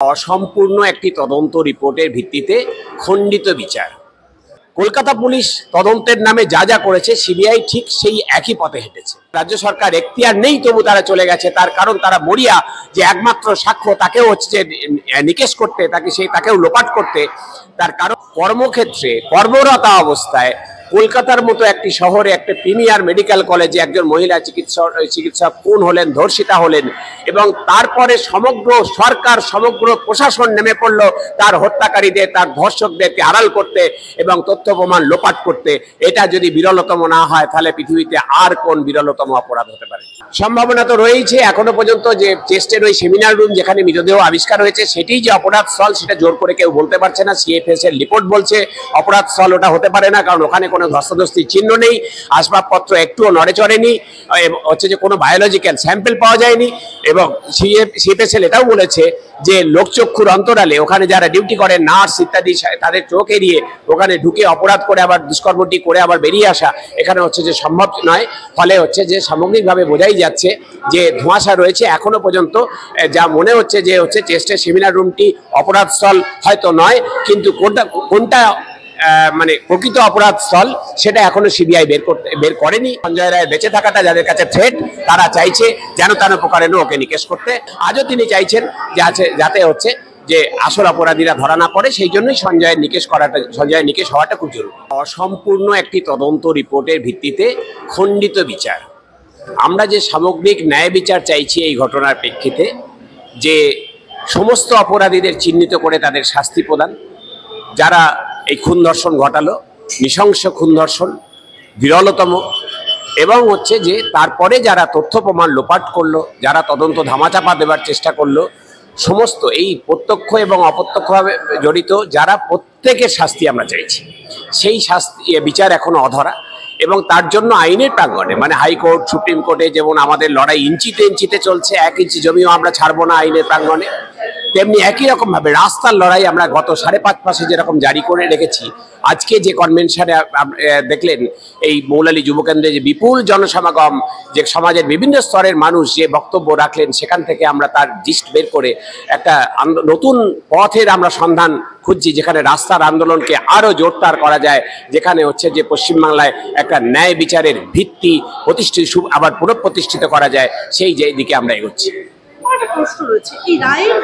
অসম্পূর্ণ একটি তদন্ত রিপোর্টের ভিত্তিতে খণ্ডিত বিচার। কলকাতা পুলিশ তদন্তের নামে যা যা করেছে সিবিআই ঠিক সেই একই পথে হেঁটেছে। রাজ্য সরকার এখতিয়ার নেই তবু তারা চলে গেছে, তার কারণ তারা মরিয়া যে একমাত্র সাক্ষ্য তাকেও হচ্ছে নিকেশ করতে, তাকেও লোপাট করতে। তার কারণ কর্মক্ষেত্রে কর্মরত অবস্থায় কলকাতার মতো একটি শহরে একটা প্রিমিয়ার মেডিকেল কলেজে একজন মহিলা চিকিৎসক খুন হলেন, ধর্ষিতা হলেন, এবং তারপরে সমগ্র সরকার সমগ্র প্রশাসন নেমে পড়ল তার হত্যাকারীদের, তার ধর্ষকদেরকে আড়াল করতে এবং তথ্য প্রমাণ লোপাট করতে। এটা যদি বিরলতম না হয় তাহলে পৃথিবীতে আর কোন বিরলতম অপরাধ হতে পারে? সম্ভাবনা তো রয়েছে। এখনো পর্যন্ত যে চেস্টের ওই সেমিনার রুম যেখানে মৃতদেহ আবিষ্কার হয়েছে সেটাই যে অপরাধ স্থল সেটা জোর করে কেউ বলতে পারছে না। সিএফএস এর রিপোর্ট বলছে অপরাধ স্থল ওটা হতে পারে না, কারণ ওখানে কোনো ধস্তাধস্তির চিহ্ন নেই, আসবাবপত্র একটুও নড়ে চড়েনি, হচ্ছে যে কোনো বায়োলজিক্যাল স্যাম্পল পাওয়া যায়নি। এবং সিএফএসএল এটাও বলেছে যে লোকচক্ষুর অন্তরালে ওখানে যারা ডিউটি করে নার্স ইত্যাদি তাদের চোখ এড়িয়ে ওখানে ঢুকে অপরাধ করে আবার দুষ্কর্মটি করে আবার বেরিয়ে আসা এখানে হচ্ছে যে সম্ভব নয়। ফলে হচ্ছে যে সামগ্রিকভাবে বোঝাই যাচ্ছে যে ধোঁয়াশা রয়েছে। এখনো পর্যন্ত যা মনে হচ্ছে যে হচ্ছে চেস্টের সেমিনার রুমটি অপরাধ স্থল হয়তো নয়, কিন্তু কোনটা মানে প্রকৃত অপরাধ স্থল সেটা এখনো সিবিআই বের করেনি। সঞ্জয় রায়ের বেঁচে থাকাটা যাদের কাছে থ্রেট, তারা চাইছে যেন তেন প্রকারে ওকে নিকেশ করতে। আজও তিনি চাইছেন যাতে হচ্ছে যে আসল অপরাধীরা ধরা না পড়ে, সেই জন্যই সঞ্জয়ের নিকেশ হওয়াটা খুব জরুরি। অসম্পূর্ণ একটি তদন্ত রিপোর্টের ভিত্তিতে খণ্ডিত বিচার। আমরা যে সামগ্রিক ন্যায় বিচার চাইছি এই ঘটনার প্রেক্ষিতে, যে সমস্ত অপরাধীদের চিহ্নিত করে তাদের শাস্তি প্রদান, যারা এই খুন ধর্ষণ ঘটালো, নৃশংস খুন ধর্ষণ বিরলতম, এবং হচ্ছে যে তারপরে যারা তথ্য প্রমাণ লোপাট করলো, যারা তদন্ত ধামাচাপা দেবার চেষ্টা করলো, সমস্ত এই প্রত্যক্ষ এবং অপ্রত্যক্ষভাবে জড়িত যারা, প্রত্যেকের শাস্তি আমরা চাইছি। সেই শাস্তি বিচার এখনো অধরা, এবং তার জন্য আইনের প্রাঙ্গণে মানে হাইকোর্ট সুপ্রিম কোর্টে যেমন আমাদের লড়াই ইঞ্চিতে ইঞ্চিতে চলছে, 1 ইঞ্চি জমিও আমরা ছাড়বো না আইনের প্রাঙ্গণে, তেমনি একই রকম ভাবে রাস্তার লড়াই আমরা গত 5.5 মাসে যেরকম জারি করে রেখেছি। আজকে যে কনভেনশনে দেখলেন এই মৌলালী যুবকেন্দ্রে যে বিপুল জনসমাগম, যে সমাজের বিভিন্ন স্তরের মানুষ যে বক্তব্য রাখলেন, সেখান থেকে আমরা তার জিস্ট বের করে একটা নতুন পথের আমরা সন্ধান খুঁজছি, যেখানে রাস্তার আন্দোলনকে আরো জোরদার করা যায়, যেখানে হচ্ছে যে পশ্চিমবাংলায় একটা ন্যায় বিচারের ভিত্তি আবার পুনঃপ্রতিষ্ঠিত করা যায়, সেই দিকে আমরা এগোচ্ছি। একটা প্রশ্ন রয়েছে, এই রায়ের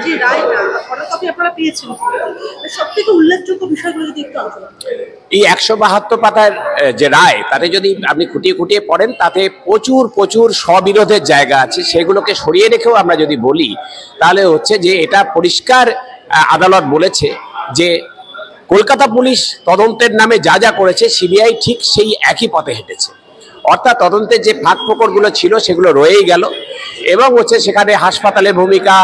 যে রায়টা ফটোকপি আপনারা পেয়েছেন, সবথেকে উল্লেখযোগ্য বিষয়গুলো যদি একটু আলোচনা করেন। এই 172 পাতার যে রায়, তাতে যদি আপনি খুঁটিয়ে খুঁটিয়ে পড়েন, তাতে প্রচুর স্ববিরোধের জায়গা আছে। সেগুলোকে সরিয়ে রেখেও আমরা যদি বলি তাহলে হচ্ছে যে এটা পরিষ্কার আদালত বলেছে যে কলকাতা পুলিশ তদন্তের নামে যা যা করেছে সিবিআই ঠিক সেই একই পথে হেঁটেছে। অর্থাৎ তদন্তের যে ফাঁক ফোকরগুলো ছিল সেগুলো রয়েই গেল, এবং হচ্ছে সেখানে হাসপাতালের ভূমিকা,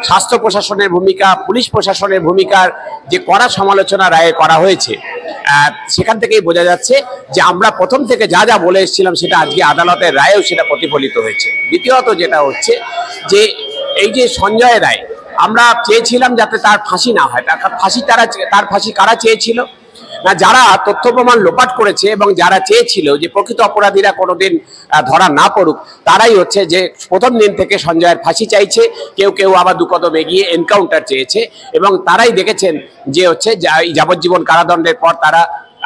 স্বাস্থ্য প্রশাসনের ভূমিকা, পুলিশ প্রশাসনের ভূমিকার যে কড়া সমালোচনা রায়ে করা হয়েছে, সেখান থেকেই বোঝা যাচ্ছে যে আমরা প্রথম থেকে যা যা বলে এসেছিলাম সেটা আজকে আদালতের রায়েও সেটা প্রতিফলিত হয়েছে। দ্বিতীয়ত যেটা হচ্ছে যে এই যে সঞ্জয় রায়, আমরা চেয়েছিলাম যাতে তার ফাঁসি না হয়। তার ফাঁসি কারা চেয়েছিল না? যারা তথ্য প্রমাণ লোপাট করেছে এবং যারা চেয়েছিল যে প্রকৃত অপরাধীরা কোনোদিন ধরা না পড়ুক, তারাই হচ্ছে যে প্রথম দিন থেকে সঞ্জয়ের ফাঁসি চাইছে। কেউ আবার 2 কদম এগিয়ে এনকাউন্টার চেয়েছে, এবং তারাই দেখেছেন যে হচ্ছে যাবজ্জীবন কারাদণ্ডের পর তারা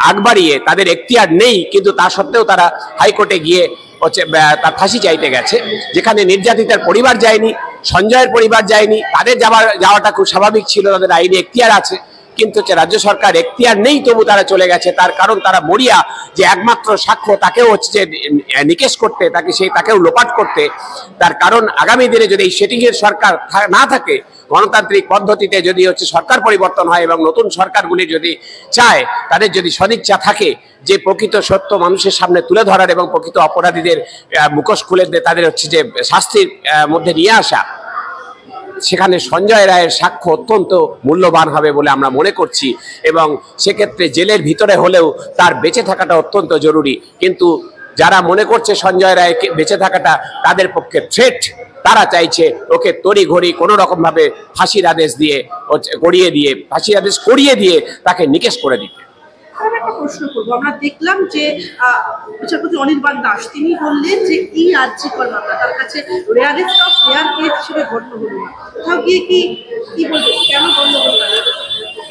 আগ বাড়িয়ে, তাদের এখতিয়ার নেই কিন্তু তা সত্ত্বেও তারা হাইকোর্টে গিয়ে হচ্ছে তার ফাঁসি চাইতে গেছে, যেখানে নির্যাতিতার পরিবার যায়নি, সঞ্জয়ের পরিবার যায়নি। তাদের যাওয়াটা খুব স্বাভাবিক ছিল, তাদের আইনি এখতিয়ার আছে, কিন্তু রাজ্য সরকার এখতিয়ার নেই তবু তারা চলে গেছে। তার কারণ তারা মরিয়া যে একমাত্র সাক্ষ্য তাকেও হচ্ছে নিকেশ করতে, তাকেও লোপাট করতে। তার কারণ আগামী দিনে যদি এই সেটিং এর সরকার না থাকে, গণতান্ত্রিক পদ্ধতিতে যদি হচ্ছে সরকার পরিবর্তন হয় এবং নতুন সরকারগুলি যদি চায়, তাদের যদি সদিচ্ছা থাকে যে প্রকৃত সত্য মানুষের সামনে তুলে ধরার এবং প্রকৃত অপরাধীদের মুখোশ খুলে তাদের হচ্ছে যে শাস্তির মধ্যে নিয়ে আসা, সেখানে সঞ্জয় রায়ের সাক্ষ্য অত্যন্ত মূল্যবান হবে বলে আমরা মনে করছি। এবং সেক্ষেত্রে জেলের ভিতরে হলেও তার বেঁচে থাকাটা অত্যন্ত জরুরি। কিন্তু যারা মনে করছে সঞ্জয় রায়কে বেঁচে থাকাটা তাদের পক্ষে থ্রেট, তারা চাইছে ওকে তড়িঘড়ি কোনো রকমভাবে ফাঁসির আদেশ করিয়ে দিয়ে তাকে নিকেশ করে দিতে। আমি একটা প্রশ্ন করবো, আমরা দেখলাম যে বিচারপতি অনির্বাণ দাস তিনি বললেন যে এই আর্জিকর মামলা তার কাছে রেয়ারেস্ট অফ রেয়ার কেস হিসেবে গণ্য হলো না। কোথাও গিয়ে কি বলবেন, কেন গণ্য হলো না?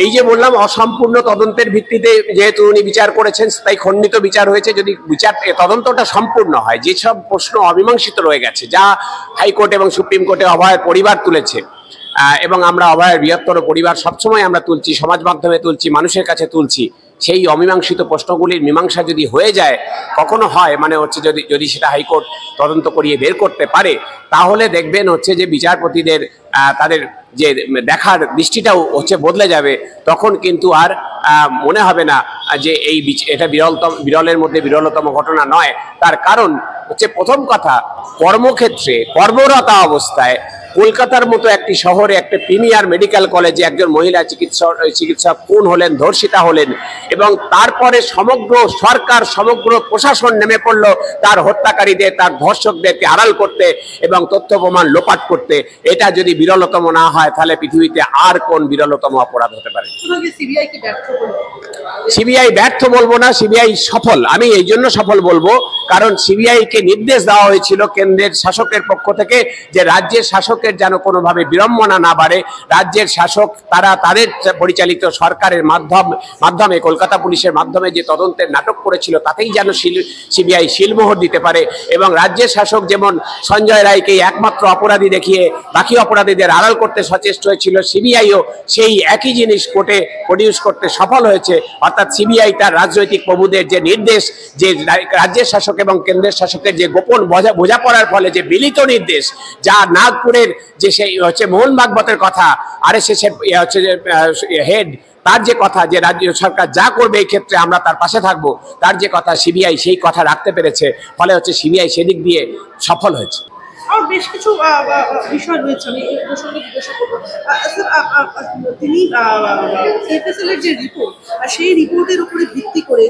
এই যে বললাম, অসম্পূর্ণ তদন্তের ভিত্তিতে যেহেতু উনি বিচার করেছেন, তাই খণ্ডিত বিচার হয়েছে। যদি বিচার তদন্তটা সম্পূর্ণ হয়, যেসব প্রশ্ন অমীমাংসিত রয়ে গেছে, যা হাইকোর্ট এবং সুপ্রিম কোর্টে অভয়ের পরিবার তুলেছে, এবং আমরা অভয়ের বৃহত্তর পরিবার সবসময় আমরা তুলছি, সমাজ মাধ্যমে তুলছি, মানুষের কাছে তুলছি, সেই অমীমাংসিত প্রশ্নগুলির মীমাংসা যদি হয়ে যায়, কখনো হয় মানে হচ্ছে যদি সেটা হাইকোর্ট তদন্ত করিয়ে বের করতে পারে, তাহলে দেখবেন হচ্ছে যে বিচারপতিদের তাদের যে দেখার দৃষ্টিটাও হচ্ছে বদলে যাবে। তখন কিন্তু আর মনে হবে না যে এটা বিরলের মধ্যে বিরলতম ঘটনা নয়। তার কারণ হচ্ছে, প্রথম কথা, কর্মক্ষেত্রে কর্মরত অবস্থায় কলকাতার মতো একটি শহরে একটা প্রিমিয়ার মেডিকেল কলেজে একজন মহিলা চিকিৎসক খুন হলেন, ধর্ষিতা হলেন, এবং তারপরে সমগ্র সরকার, সমগ্র প্রশাসন নেমে পড়লো তার হত্যাকারীদের, তার ধর্ষকদেরকে আড়াল করতে এবং তথ্য প্রমাণ লোপাট করতে। এটা যদি বিরলতম না হয়, তাহলে পৃথিবীতে আর কোন বিরলতম অপরাধ হতে পারে? সিবিআই ব্যর্থ বলবো না, সিবিআই সফল। আমি এই জন্য সফল বলবো, কারণ সিবিআইকে নির্দেশ দেওয়া হয়েছিল কেন্দ্রের শাসকের পক্ষ থেকে যে রাজ্যের শাসকের যেন কোনোভাবে বিড়ম্বনা না বাড়ে। রাজ্যের শাসক তারা তাদের পরিচালিত সরকারের মাধ্যমে কলকাতা পুলিশের মাধ্যমে যে তদন্তের নাটক করেছিল, তাতেই যেন সিবিআই শিলমোহর দিতে পারে। এবং রাজ্যের শাসক যেমন সঞ্জয় রায়কে একমাত্র অপরাধী দেখিয়ে বাকি অপরাধীদের আড়াল করতে সচেষ্ট হয়েছিল, সিবিআইও সেই একই জিনিস কোর্টে প্রডিউস করতে সফল হয়েছে। অর্থাৎ সিবিআই তার রাজনৈতিক প্রভুদের যে নির্দেশ, যে রাজ্যের শাসক এবং কেন্দ্রের শাসকের যে গোপন বোঝাপড়ার ফলে যে মিলিত নির্দেশ, যা নাগপুরের যে সেই হচ্ছে মোহন ভাগবতের কথা, আরএসএসের হচ্ছে যে হেড, তার যে কথা যে রাজ্য সরকার যা করবে এই ক্ষেত্রে আমরা তার পাশে থাকবো, তার যে কথা, সিবিআই সেই কথা রাখতে পেরেছে। ফলে হচ্ছে সিবিআই সেদিক দিয়ে সফল হয়েছে। আর বেশ কিছু বিষয় রয়েছে, আমি এই প্রসঙ্গে জিজ্ঞাসা করবো। তিনি সিএফএসএল এর যে রিপোর্ট, সেই রিপোর্টের উপরে ভিত্তি করে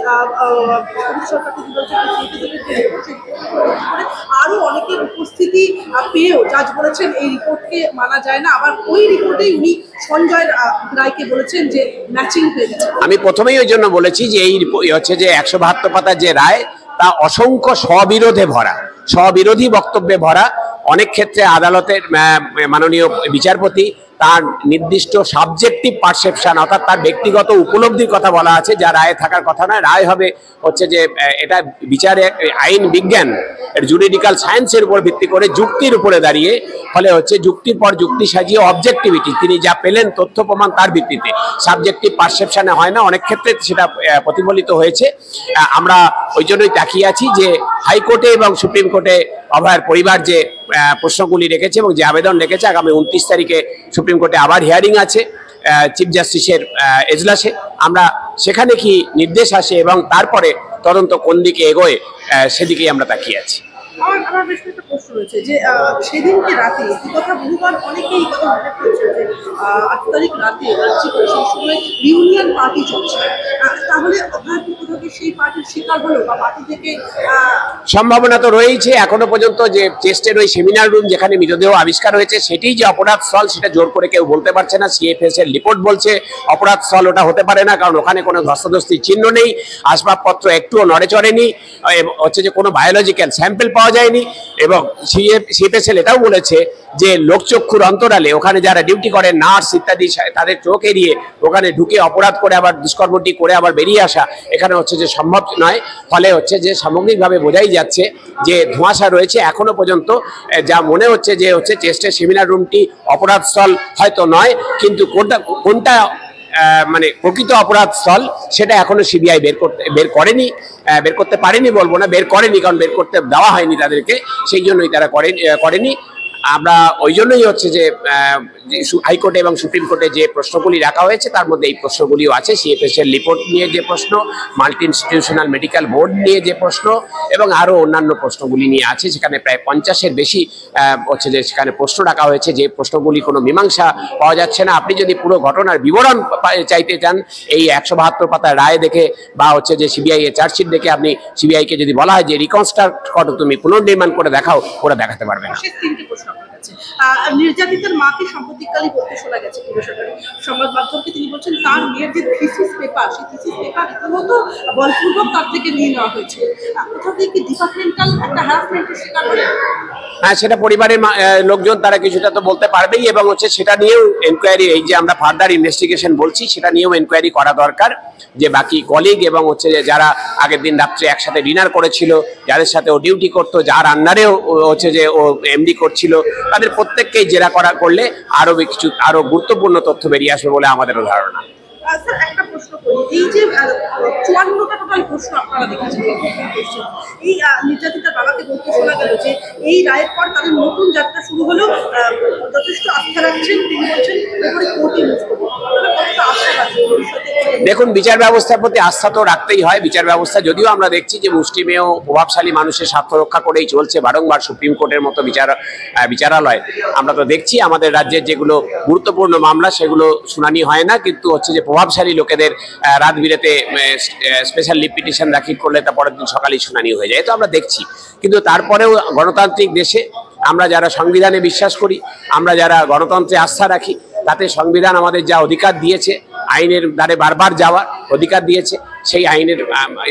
সরকার আরো অনেকের উপস্থিতি পেয়েও জাজ বলেছেন এই রিপোর্টকে মানা যায় না। আবার ওই রিপোর্টেই উনি সঞ্জয় রায়কে বলেছেন যে ম্যাচিং হয়ে গেছে। আমি প্রথমেই ওই জন্য বলেছি যে এই হচ্ছে যে 172 পাতার যে রায়, তা অসংখ্য স্ববিরোধী বক্তব্যে ভরা। অনেক ক্ষেত্রে আদালতের মাননীয় বিচারপতি তার নির্দিষ্ট সাবজেক্টিভ পারসেপশন, অর্থাৎ তার ব্যক্তিগত উপলব্ধির কথা বলা আছে, যা রায়ে থাকার কথা নয়। রায় হবে হচ্ছে যে এটা বিচারে আইন বিজ্ঞান, জুরিডিক্যাল সায়েন্সের উপর ভিত্তি করে, যুক্তির উপরে দাঁড়িয়ে। ফলে হচ্ছে যুক্তির পর যুক্তি সাজিয়ে অবজেক্টিভিটি, তিনি যা পেলেন তথ্য প্রমাণ তার ভিত্তিতে, সাবজেক্টিভ পারসেপশনে হয় না। অনেক ক্ষেত্রে সেটা প্রতিফলিত হয়েছে। আমরা ওই জন্যই তাকিয়ে আছি যে হাইকোর্টে এবং সুপ্রিম কোর্টে অভয়ের পরিবার যে প্রশ্নগুলি রেখেছে এবং যে আবেদন রেখেছে, আগামী 29 তারিখে সুপ্রিম কোর্টে আবার হিয়ারিং আছে চিফ জাস্টিসের এজলাসে। আমরা সেখানে কি নির্দেশ আসে এবং তারপরে তদন্ত কোন দিকে এগোয়, সেদিকেই আমরা তাকিয়ে আছি। আমার বেশ একটা প্রশ্ন রয়েছে যে সেদিনকে রাতে এই কথা বহুবার অনেকেই কথা মনে করেছে যে 8 তারিখ রাতে সেই সময় ইউনিয়ন পার্টি চলছে, তাহলে সেই পার্টির শিকার হলো বা পার্টি থেকে সম্ভাবনা তো রয়েছে। এখনো পর্যন্ত যে চেস্টের ওই সেমিনার রুম যেখানে মৃতদেহ আবিষ্কার হয়েছে, সেটাই যে অপরাধ স্থল সেটা জোর করে কেউ বলতে পারছে না। সিএফএস এর রিপোর্ট বলছে অপরাধ স্থল ওটা হতে পারে না, কারণ ওখানে কোনো ধস্তাধস্তির চিহ্ন নেই, আসবাবপত্র একটুও নড়ে চড়েনি, হচ্ছে যে কোনো বায়োলজিক্যাল স্যাম্পল পাওয়া যায়নি। এবং সিএফএসএল এটাও বলেছে যে লোকচক্ষুর অন্তরালে ওখানে যারা ডিউটি করে, নার্স ইত্যাদি, তাদের চোখ এড়িয়ে ওখানে ঢুকে অপরাধ করে আবার দুষ্কর্মটি করে আবার বেরিয়ে আসা এখানে হচ্ছে যে সম্ভব নয়। ফলে হচ্ছে যে সামগ্রিকভাবে বোঝাই যাচ্ছে যে ধোঁয়াশা রয়েছে। এখনো পর্যন্ত যা মনে হচ্ছে যে হচ্ছে চেস্টের সেমিনার রুমটি অপরাধ স্থল হয়তো নয়, কিন্তু কোনটা মানে প্রকৃত অপরাধ স্থল সেটা এখনো সিবিআই বের করতে পারেনি, বলবো না বের করেনি, কারণ বের করতে দেওয়া হয়নি তাদেরকে, সেই জন্যই তারা করেনি। আমরা ওই জন্যই হচ্ছে যে হাইকোর্টে এবং সুপ্রিম কোর্টে যে প্রশ্নগুলি রাখা হয়েছে তার মধ্যে এই প্রশ্নগুলিও আছে। সিএফএস এর রিপোর্ট নিয়ে যে প্রশ্ন, মাল্টি ইনস্টিটিউশনাল মেডিকেল বোর্ড নিয়ে যে প্রশ্ন এবং আরও অন্যান্য প্রশ্নগুলি নিয়ে আছে। সেখানে প্রায় 50-এর বেশি হচ্ছে যে সেখানে প্রশ্ন রাখা হয়েছে, যে প্রশ্নগুলি কোনো মীমাংসা পাওয়া যাচ্ছে না। আপনি যদি পুরো ঘটনার বিবরণ চাইতে চান, এই 172 পাতার রায় দেখে বা হচ্ছে যে সিবিআই এর চার্জশিট দেখে আপনি সিবিআইকে যদি বলা হয় যে রিকনস্ট্রাক্ট করো, তুমি পুনর্নির্মাণ করে দেখাও, ওরা দেখাতে পারবে না। যাচ্ছে। নির্যাতিতার মাকে সাম্প্রতিককালই বলতে শোনা গেছে বেসরকারি সংবাদ মাধ্যমকে, তিনি বলছেন তার মেয়ের যে থিসিস পেপার, সেই থিসিস পেপার রীতিমতো বলপূর্বক তার থেকে নিয়ে নেওয়া হয়েছে। কোথাও থেকে কি ডিপার্টমেন্টাল একটা হ্যারাসমেন্টের শিকার হলেন? হ্যাঁ, সেটা পরিবারের লোকজন তারা কিছুটা তো বলতে পারবেই, এবং হচ্ছে সেটা নিয়েও এনকোয়ারি, এই যে আমরা ফার্দার ইনভেস্টিগেশন বলছি সেটা নিয়েও এনকোয়ারি করা দরকার, যে বাকি কলিগ এবং হচ্ছে যে যারা আগের দিন রাত্রে একসাথে ডিনার করেছিল, যাদের সাথে ও ডিউটি করতো, যার আন্ডারেও হচ্ছে যে ও এমডি করছিল, তাদের প্রত্যেককেই জেরা করলে আরো গুরুত্বপূর্ণ তথ্য বেরিয়ে আসবে বলে আমাদেরও ধারণা। স্যার, একটা প্রশ্ন করি, এই যে 54টা টোটাল প্রশ্ন আপনারা দেখেছেন, এই নির্যাতিতার বাবাকে বলতে শোনা গেল যে এই রায়ের পর তাদের নতুন যাত্রা শুরু হলো, যথেষ্ট আস্থা রাখছেন, তিনি বলছেন এবারে কোর্টে মুভ করবো। আপনারা কতটা আস্থা রাখছেন ভবিষ্যতে? দেখুন, বিচার ব্যবস্থার প্রতি আস্থা তো রাখতেই হয়। বিচার ব্যবস্থা যদিও আমরা দেখছি যে মুষ্টিমেয় প্রভাবশালী মানুষের স্বার্থ রক্ষা করেই চলছে, বারংবার সুপ্রিম কোর্টের মতো বিচারালয় আমরা তো দেখছি, আমাদের রাজ্যের যেগুলো গুরুত্বপূর্ণ মামলা সেগুলো শুনানি হয় না, কিন্তু হচ্ছে যে প্রভাবশালী লোকেদের রাত বিরেতে স্পেশাল লিভ পিটিশন দাখিল করলে তা পরের দিন সকালেই শুনানি হয়ে যায়, তো আমরা দেখছি। কিন্তু তারপরেও গণতান্ত্রিক দেশে আমরা যারা সংবিধানে বিশ্বাস করি, আমরা যারা গণতন্ত্রে আস্থা রাখি, তাতে সংবিধান আমাদের যা অধিকার দিয়েছে, আইনের দ্বারে বারবার যাওয়ার অধিকার দিয়েছে, সেই আইনের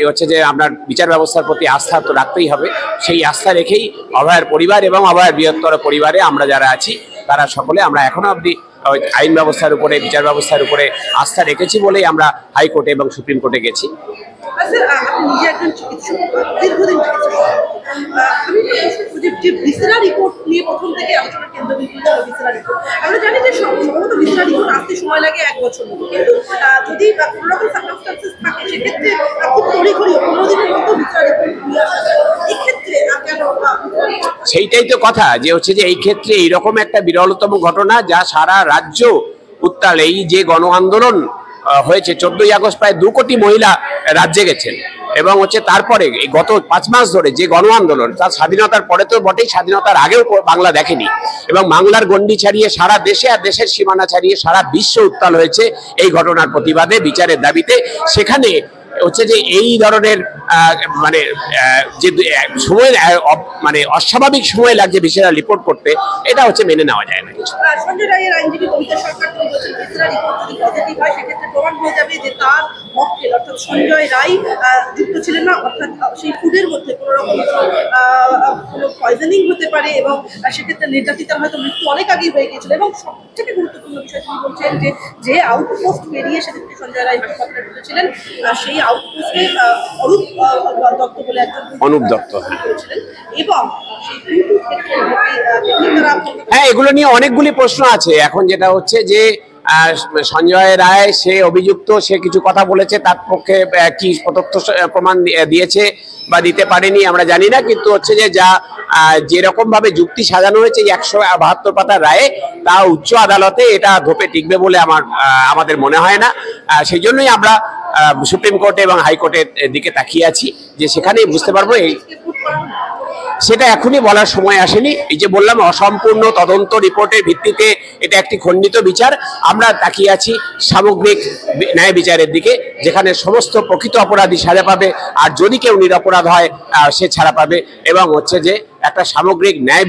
হচ্ছে যে আপনার বিচার ব্যবস্থার প্রতি আস্থা তো রাখতেই হবে। সেই আস্থা রেখেই অভয়ার পরিবার এবং অভয়ার বৃহত্তর পরিবারে আমরা যারা আছি তারা সকলে আমরা এখনো অবধি আইন ব্যবস্থার উপরে, বিচার ব্যবস্থার উপরে আস্থা রেখেছি বলেই আমরা হাইকোর্টে এবং সুপ্রিম কোর্টে গেছি। আপনি নিজে একজন চিকিৎসক, দীর্ঘদিন চিকিৎসক, আমি যে ভিসেরা রিপোর্ট নিয়ে প্রথম থেকে আলোচনার কেন্দ্রবিন্দু ছিল ভিসেরা রিপোর্ট। আমরা জানি যে সম্ভবত ভিসেরা রিপোর্ট আসতে সময় লাগে 1 বছর মতো, কিন্তু যদি কোনো রকম সার্কামস্টান্সেস থাকে সেক্ষেত্রে খুব তড়িঘড়ি 15 দিনের মতো ভিসেরা রিপোর্ট নিয়ে আসা যায়। এক্ষেত্রে কেন? সেইটাই তো কথা, যে হচ্ছে যে এই ক্ষেত্রে এইরকম একটা বিরলতম ঘটনা যা সারা রাজ্য উত্তাল। এই যে গণ আন্দোলন হয়েছে 14ই আগস্ট, প্রায় 2 কোটি মহিলা রাজ্যে গেছেন, এবং হচ্ছে তারপরে এই গত 5 মাস ধরে যে গণ আন্দোলন, তার স্বাধীনতার পরে তো বটেই, স্বাধীনতার আগেও বাংলা দেখেনি, এবং বাংলার গণ্ডি ছাড়িয়ে সারা দেশে আর দেশের সীমানা ছাড়িয়ে সারা বিশ্ব উত্তাল হয়েছে এই ঘটনার প্রতিবাদে, বিচারের দাবিতে। সেখানে হচ্ছে যে এই ধরনের মানে যে সময় মানে অস্বাভাবিক সময় লাগছে ভিসেরা রিপোর্ট করতে, এটা হচ্ছে মেনে নেওয়া যায় না। সঞ্জয় রায়ের আইনজীবী কবিতা সরকার তিনি বলছেন ভিসেরা রিপোর্ট যদি পজিটিভ হয় সেক্ষেত্রে প্রমাণ হয়ে যাবে যে তার মক্কেল অর্থাৎ সঞ্জয় রায় যুক্ত ছিলেন না, অর্থাৎ সেই ফুডের মধ্যে কোনো রকম কোনো পয়জনিং হতে পারে, এবং সেক্ষেত্রে নির্যাতিতার হয়তো মৃত্যু অনেক আগেই হয়ে গিয়েছিল। এবং সবথেকে গুরুত্বপূর্ণ বিষয় তিনি বলছেন যে আউটপোস্ট পেরিয়ে সেক্ষেত্রে সঞ্জয় রায় হাসপাতালে ঢুকেছিলেন, সেই আউটপোস্টে অরূপ দত্ত বলে একজন অনুপ দত্ত করেছিলেন, এবং সেই হ্যাঁ, এগুলো নিয়ে অনেকগুলি প্রশ্ন আছে। এখন যেটা হচ্ছে যে সঞ্জয় রায় সে অভিযুক্ত, সে কিছু কথা বলেছে, তার পক্ষে কি প্রত্যক্ষ প্রমাণ দিয়েছে বা দিতে পারেনি আমরা জানি না, কিন্তু হচ্ছে যে যা যেরকম ভাবে যুক্তি সাজানো হয়েছে 172 পাতার রায়ে, তা উচ্চ আদালতে এটা ধোপে টিকবে বলে আমাদের মনে হয় না। সেই জন্যই আমরা সুপ্রিম কোর্টে এবং হাইকোর্টের দিকে তাকিয়ে আছি, যে সেখানেই বুঝতে পারবো। সেটা এখনই বলার সময় আসেনি। এই যে বললাম, অসম্পূর্ণ তদন্ত রিপোর্টের ভিত্তিতে এটা একটি খণ্ডিত বিচার। আমরা তাকিয়ে আছি সামগ্রিক ন্যায় বিচারের দিকে, যেখানে সমস্ত প্রকৃত অপরাধী সাজা পাবে, আর যদি কেউ নিরপরাধ হয় সে ছাড়া পাবে, এবং হচ্ছে যে একটা সামগ্রিক ন্যায়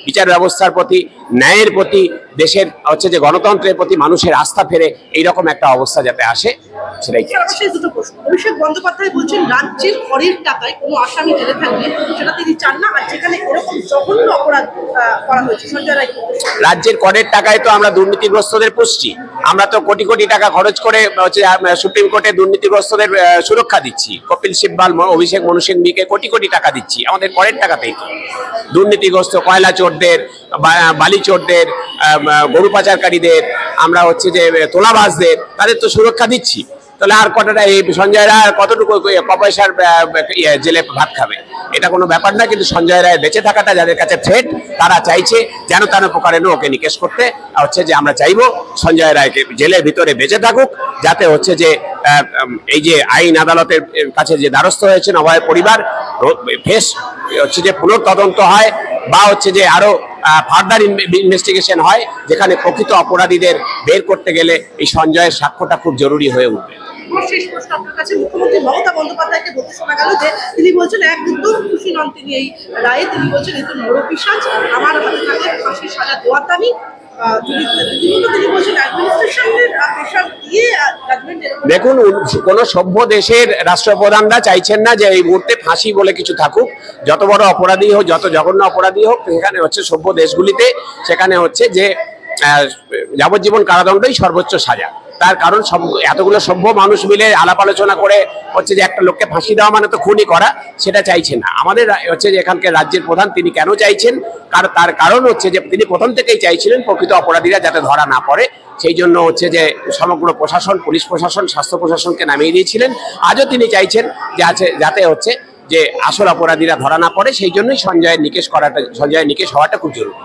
বিচার ব্যবস্থার প্রতি, ন্যায়ের প্রতি, দেশের হচ্ছে যে গণতন্ত্রের প্রতি মানুষের আস্থা ফেরে এইরকম একটা অবস্থা যাতে আসে, সেটাই। দুটো প্রশ্ন। অভিষেক বন্দ্যোপাধ্যায় বলছেন রাজ্যের করের টাকায় কোনো আসামি জেলে থাকলে সেটা তিনি চান না, আর যেখানে এরকম জঘন্য অপরাধ করা হয়েছে সঞ্জয় রায়, রাজ্যের করের টাকায় তো আমরা দুর্নীতিগ্রস্তদের পুষছি, আমরা তো কোটি কোটি টাকা খরচ করে হচ্ছে সুপ্রিম কোর্টে দুর্নীতিগ্রস্তদের সুরক্ষা দিচ্ছি, কপিল সিব্বাল, অভিষেক মনু সিংভিকে কোটি কোটি টাকা দিচ্ছি, আমাদের করের টাকাতেই তো। দুর্নীতিগ্রস্ত কয়লা চোরদের, বালি চোরদের, গরু পাচারকারীদের, আমরা হচ্ছে যে তোলাবাজদের, তাদের তো সুরক্ষা দিচ্ছি। তাহলে আর কতটা এই সঞ্জয় রায় কতটুকু পয়সার জেলে ভাত খাবে? এটা কোনো ব্যাপার না। কিন্তু সঞ্জয় রায় বেঁচে থাকাটা যাদের কাছে থ্রেট, তারা চাইছে যেন তেন প্রকারে ওকে নিকেশ করতে। হচ্ছে যে আমরা চাইবো সঞ্জয় রায়কে জেলের ভিতরে বেঁচে থাকুক, যাতে হচ্ছে যে এই যে আইন আদালতের কাছে যে দ্বারস্থ হয়েছেন অভয়ের পরিবার, ফেস হচ্ছে যে পুনর্তদন্ত হয়, বা হচ্ছে যে আরো ফার্দার ইনভেস্টিগেশন হয়, যেখানে প্রকৃত অপরাধীদের বের করতে গেলে এই সঞ্জয়ের সাক্ষ্যটা খুব জরুরি হয়ে উঠবে। আমার শেষ প্রশ্ন আপনার কাছে, মুখ্যমন্ত্রী মমতা বন্দ্যোপাধ্যায়কে বলতে শোনা গেল যে তিনি বলছেন একদম খুশি নন তিনি এই রায়ে, তিনি বলছেন এ তো নরপিশাচ, আমার হাতে থাকে ফাঁসির সাজা দেওয়ার দামি। তিনি বলছেন অ্যাডমিনিস্ট্রেশনের প্রেশার দিয়ে জাজমেন্ট। দেখুন, কোন সভ্য দেশের রাষ্ট্রপ্রধানরা চাইছেন না যে এই মুহূর্তে ফাঁসি বলে কিছু থাকুক। যত বড় অপরাধী হোক, যত জঘন্য অপরাধী হোক, সেখানে হচ্ছে সভ্য দেশগুলিতে সেখানে হচ্ছে যে যাবজ্জীবন কারাদণ্ডই সর্বোচ্চ সাজা। তার কারণ এতগুলো সভ্য মানুষ মিলে আলাপ আলোচনা করে হচ্ছে যে একটা লোককে ফাঁসি দেওয়া মানে তো খুনই করা, সেটা চাইছেন না। আমাদের হচ্ছে যে এখানকার রাজ্যের প্রধান তিনি কেন চাইছেন, তার কারণ হচ্ছে যে তিনি প্রথম থেকেই চাইছিলেন প্রকৃত অপরাধীরা যাতে ধরা না পড়ে। সেই জন্য হচ্ছে যে সমগ্র প্রশাসন, পুলিশ প্রশাসন, স্বাস্থ্য প্রশাসনকে নামিয়ে দিয়েছিলেন। আজও তিনি চাইছেন যে যাতে হচ্ছে যে আসল অপরাধীরা ধরা না পড়ে। সেই জন্যই সঞ্জয়ের নিকেশ হওয়াটা খুব জরুরি।